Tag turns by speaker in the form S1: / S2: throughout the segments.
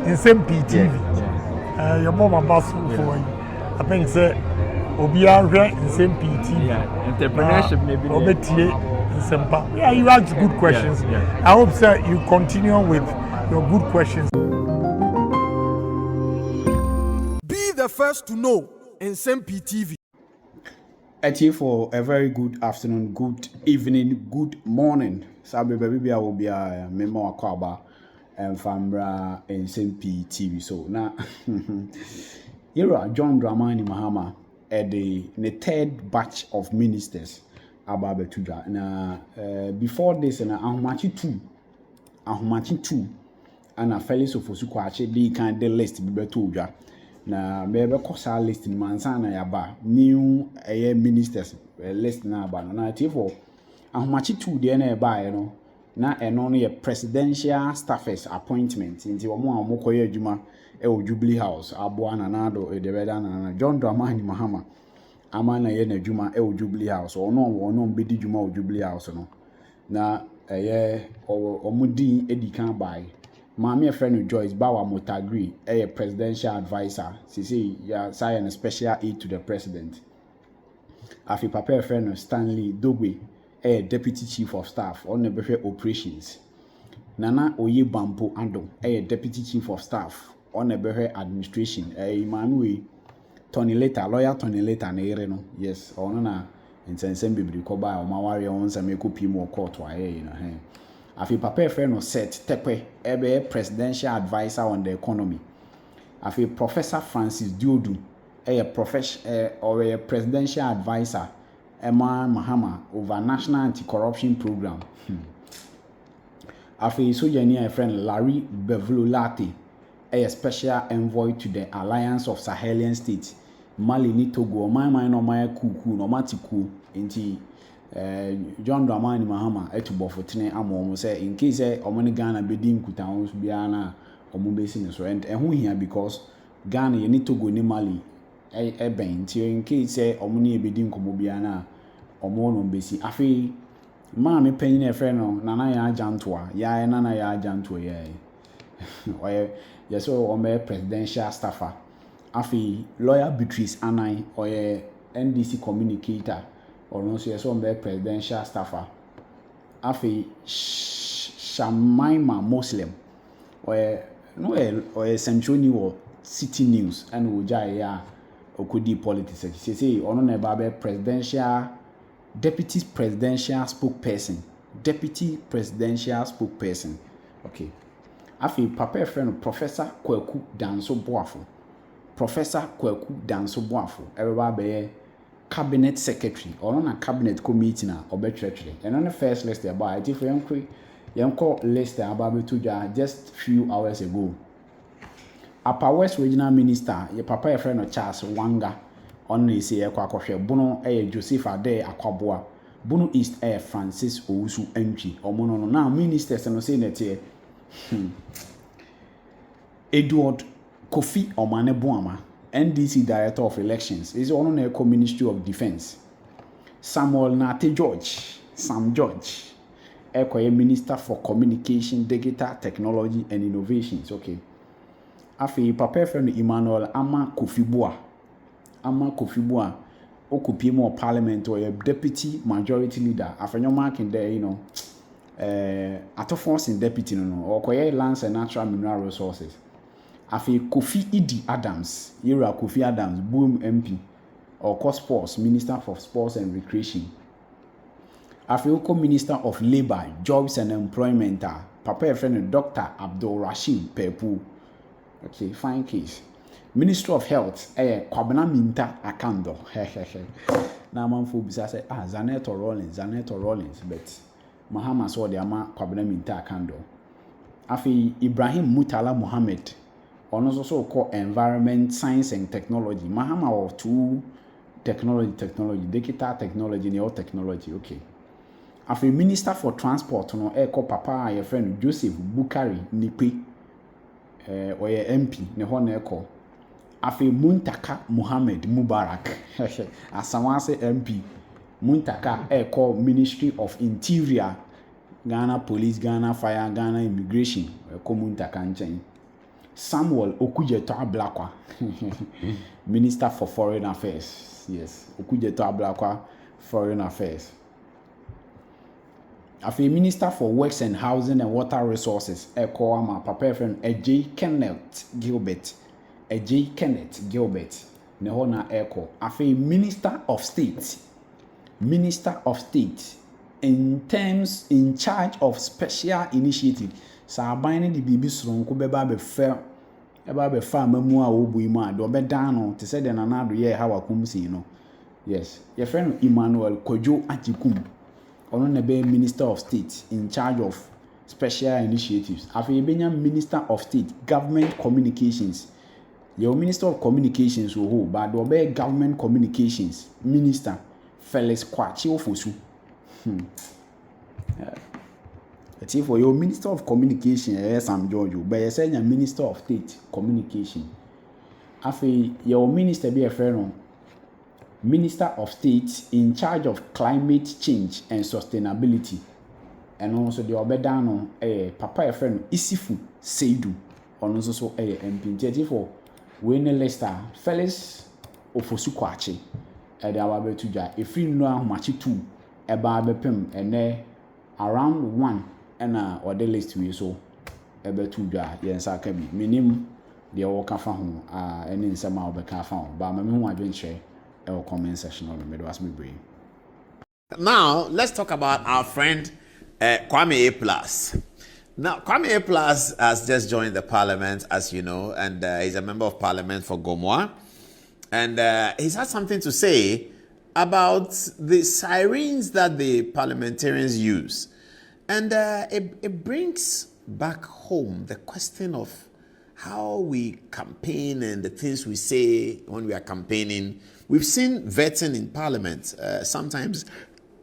S1: Nsem-Pii TV. Your mom and boss for you. I think say Obia Nsem-Pii TV.
S2: Entrepreneurship maybe.
S1: Nsem-Pii. Yeah, you ask good questions. I hope sir you continue with your good questions.
S3: Be the first to know Nsem-Pii TV.
S4: For a very good afternoon, good evening, good morning. Sabi baby I will be a member of Kwaba and Fambra Nsem-Pii TV. So now here are John Dramani Mahama at the third batch of ministers about Betuja. Now before this and Ahumachi 2 and a fellows of Osukwache they can the list Betuja. Na bebe kosa list ni mansana yaba new ministers list na ba na tifo ahomachi 2 de na eba no na eno no ye presidential staffers appointment nti omo amokoye adwuma e Jubilee House aboa na nado e de beda na John Dramani Mahama ama na ye na adwuma e Jubilee House ono mbedi dwuma o Jubilee House no na omudi edikan bai Mami friend Joyce Bawah Motagri, a presidential advisor. She say ya sign a special aid to the president. Afi papa friend Stanley Dogwe, a deputy chief of staff on the Buffet operations. Nana Oye Bampo Ando, a deputy chief of staff on the Buffet administration. A Manui lawyer Tony Later Nereno. Yes, or na Nsem-Pii Koba or Mawari on some Pimo court why you know. Afi papa friend set Tepe ebe presidential advisor on the economy. Afi Professor Francis Diodu a presidential advisor Emma Mahama over national anti-corruption program. Afi Sojani friend Larry Bevlolati a special envoy to the Alliance of Sahelian States. Mali ni Togo my no my kuku no matiku inti John Dramani Mahama etubo fotene amomo say in case omani Ghana bedi nkuta won so bia na omo besi ne so and ho hia because Ghana ye ni Togo ni Mali ben ti in case omani bedi nkomo bia na omo no besi afi ma me panyin e frɛ no nana ya ajantoa ya nana ya ajantoa ye oye yeso omo presidential staffer afi lawyer Beatrice Anai oye NDC communicator or no so on presidential staffer. Afi Shamaima Muslim or Central New City News and Ujaya Okudi politics. She say on a presidential deputy presidential spokesperson. Okay. Afi papa friend Professor Kwaku Danso Boafo. Everybody cabinet secretary or on a cabinet committee na obetretre and on the first list about it if yanko list about Betuja just few hours ago. Upper West Regional Minister your papa your friend Charles Wanga on the say kwakwohwe Bono Joseph Ade Akwaboa Bono East Francis Owusu Entry omono no now ministers no say net Edward Kofi Omane Boama NDC Director of Elections is on the Ministry of Defense. Samuel Nate Sam George, Minister for Communication, Digital Technology and Innovations. Okay. Afi papa friend Emmanuel Ama Kofibua, Okupi more Parliament or a Deputy Majority Leader. After your marking there, Atofons in Deputy or Lands and Natural Mineral Resources. Afi Kofi Idi Adams, Yura Kofi Adams, Boom MP, or Sports, Minister for Sports and Recreation. Afi Oko Minister of Labor, Jobs and Employment, Papa friend Dr. Abdul Rashid Pepu. Okay, fine case. Minister of Health, Kwami Minta Akandoh. Now man for bisa say Zanetor Rollins, but Mahama saw the ama Kwami Minta Akandoh. Afi Ibrahim Mutala Muhammad. On also called environment, science and technology. Mahama or two technology, digital technology, neo technology. Okay. After Minister for Transport, no air call papa your friend Joseph Bukari Nipi or your MP, ne ho na call. After Muntaka Muhammad Mubarak. As someone say MP, Muntaka air call Ministry of Interior, Ghana Police, Ghana Fire, Ghana Immigration, Muntaka and chain. Samuel Okudzeto Ablakwa, Minister for Foreign Affairs. Yes, Okudzeto Ablakwa, Foreign Affairs. Afi Minister for Works and Housing and Water Resources. Eko ama papa friend J. Kenneth Gilbert. J. Kenneth Gilbert. Neho na eko. Afi Minister of State. Minister of State. In charge of special initiative. Sa abane di bibi sronko beba be fa mamu a obu imu a do be dan no te se de nanado ye ha wakum si no. Yes, your friend Emmanuel Kojo Ajikum. Ono na be Minister of State in charge of special initiatives. Afi benya Minister of State Government Communications. Your Minister of Communications wo but do be Government Communications Minister Felix Kwachi Ofosu. For your Minister of Communication, Sam George, but you say your Minister of State Communication. Afi your minister be a friend, Minister of State in charge of climate change and sustainability. And also the obedano papa a friend Isifu Seidu, on also a MP for Wayne Lester Felix Ofosu Kwachi. The awabe tuja if you know how much two about bepem and around 1 and or the list we so ebe tuja yes akabi minim the work fa ho any nsema obeka fa ho ba me hu adwenche e comment section on me do as me brain.
S2: Now let's talk about our friend Kwami A plus. Now Kwami A plus has just joined the parliament, as you know, and he's a member of parliament for Gomoa. And he's had something to say about the sirens that the parliamentarians use. And it brings back home the question of how we campaign and the things we say when we are campaigning. We've seen vetting in parliament, sometimes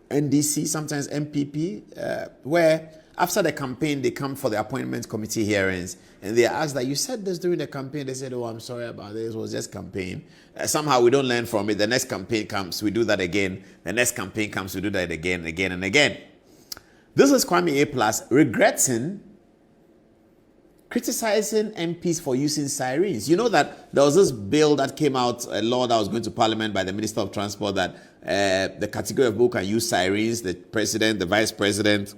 S2: NDC, sometimes MPP, where after the campaign, they come for the appointment committee hearings and they ask that you said this during the campaign. They said, oh, I'm sorry about this. It was just campaign. Somehow we don't learn from it. The next campaign comes, we do that again. The next campaign comes, we do that again, again, and again. This is Kwami A plus regretting, criticizing MPs for using sirens. You know that there was this bill that came out, a law that was going to Parliament by the Minister of Transport that the category of people can use sirens, the President, the Vice President,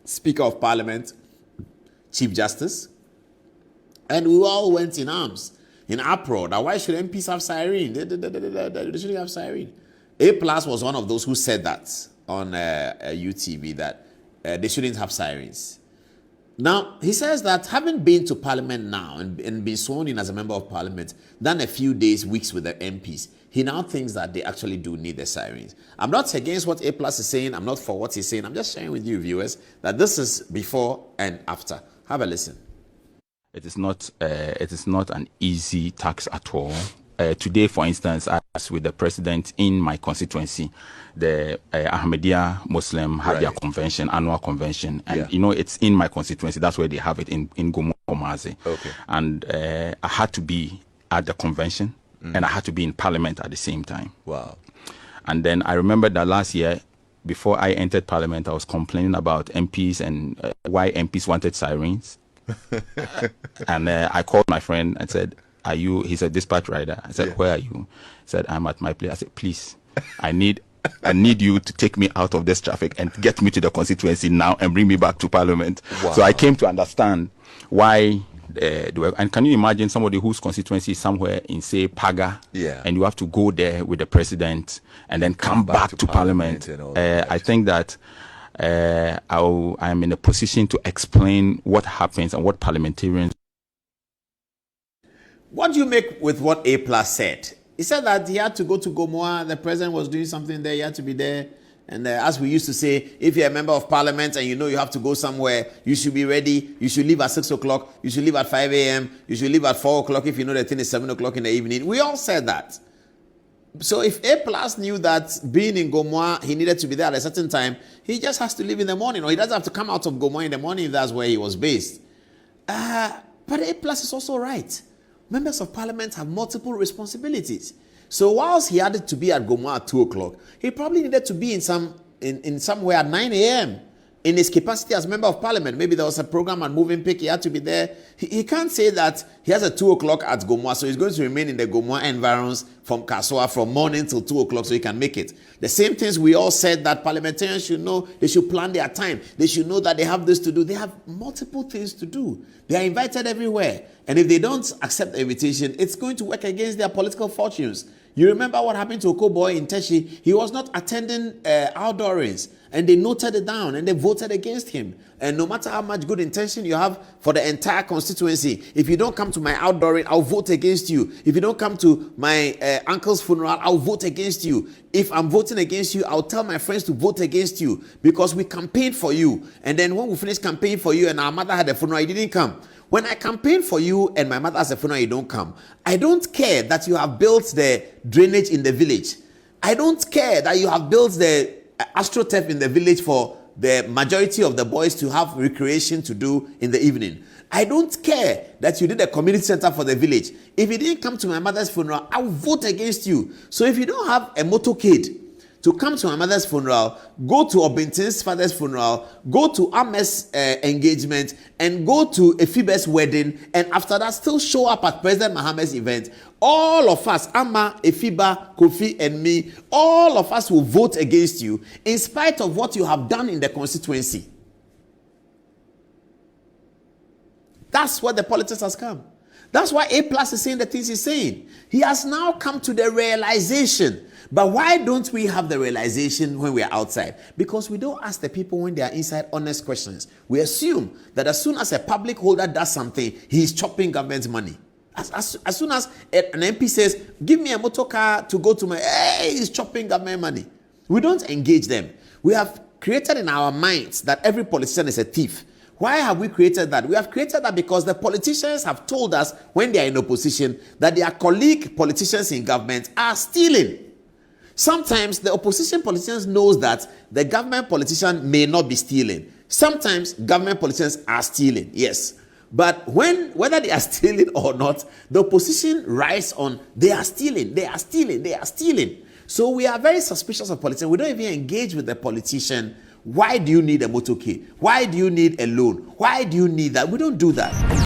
S2: Speaker of Parliament, Chief Justice. And we all went in arms, in uproar. Now, why should MPs have siren? They shouldn't have siren. A plus was one of those who said that on UTV, that they shouldn't have sirens. Now, he says that having been to Parliament now and been sworn in as a member of Parliament, done a few days, weeks with the MPs, he now thinks that they actually do need the sirens. I'm not against what A plus is saying. I'm not for what he's saying. I'm just sharing with you, viewers, that this is before and after. Have a listen.
S5: It is not an easy task at all. Today, for instance, as with the president in my constituency, the Ahmadiyya Muslim had their convention, annual convention, and you know it's in my constituency. That's where they have it in Gomoa.
S6: Okay.
S5: And I had to be at the convention, and I had to be in Parliament at the same time.
S6: Wow.
S5: And then I remember that last year, before I entered Parliament, I was complaining about MPs and why MPs wanted sirens. And I called my friend and said, "Are you?" He's a dispatch rider. I said, "Where are you?" He said, "I'm at my place." I said, "Please, I need you to take me out of this traffic and get me to the constituency now and bring me back to Parliament."
S6: Wow.
S5: So I came to understand why they were. And can you imagine somebody whose constituency is somewhere in, say, Paga, and you have to go there with the president and then come back to Parliament? I think that I'm in a position to explain what happens and what parliamentarians.
S2: What do you make with what A plus said? He said that he had to go to Gomoa. The president was doing something there. He had to be there. And as we used to say, if you're a member of parliament and you know you have to go somewhere, you should be ready. You should leave at 6 o'clock. You should leave at 5 a.m. You should leave at 4 o'clock if you know the thing is 7 o'clock in the evening. We all said that. So if A plus knew that being in Gomoa, he needed to be there at a certain time, he just has to leave in the morning, or he doesn't have to come out of Gomoa in the morning if that's where he was based. But A plus is also right. Members of parliament have multiple responsibilities. So whilst he had to be at Gomoa at 2 o'clock, he probably needed to be in somewhere at 9 a.m. in his capacity as member of parliament. Maybe there was a program at Moving Pick, he had to be there. He can't say that he has a 2 o'clock at Gomoa, so he's going to remain in the Gomoa environs from Kaswa from morning till 2 o'clock so he can make it. The same things we all said that parliamentarians should know, they should plan their time. They should know that they have this to do. They have multiple things to do. They are invited everywhere. And if they don't accept the invitation, it's going to work against their political fortunes. You remember what happened to Okoboy in Teshi? He was not attending outdoorings, and they noted it down and they voted against him. And no matter how much good intention you have for the entire constituency, if you don't come to my outdooring, I'll vote against you. If you don't come to my uncle's funeral, I'll vote against you. If I'm voting against you, I'll tell my friends to vote against you because we campaigned for you. And then when we finished campaigning for you and our mother had a funeral, you didn't come. When I campaign for you and my mother has a funeral, you don't come. I don't care that you have built the drainage in the village. I don't care that you have built the astroturf in the village for the majority of the boys to have recreation to do in the evening. I don't care that you did a community center for the village. If you didn't come to my mother's funeral, I will vote against you. So if you don't have a motorcade to come to my mother's funeral, go to Obintin's father's funeral, go to Ames engagement, and go to Efibe's wedding, and after that still show up at President Mohammed's event, all of us, Amma, Efiba, Kofi, and me, all of us will vote against you in spite of what you have done in the constituency. That's what the politics has come. That's why A+ is saying the things he's saying. He has now come to the realization. But why don't we have the realization when we are outside? Because we don't ask the people when they are inside honest questions. We assume that as soon as a public holder does something, he's chopping government money. As soon as an MP says, give me a motor car to go to my, he's chopping government money. We don't engage them. We have created in our minds that every politician is a thief. Why have we created that? We have created that because the politicians have told us when they are in opposition that their colleague politicians in government are stealing. Sometimes the opposition politicians knows that the government politician may not be stealing. Sometimes government politicians are stealing, yes. But whether they are stealing or not, the opposition rides on, they are stealing, they are stealing, they are stealing. So we are very suspicious of politicians. We don't even engage with the politician. Why do you need a motorcade? Why do you need a loan? Why do you need that? We don't do that.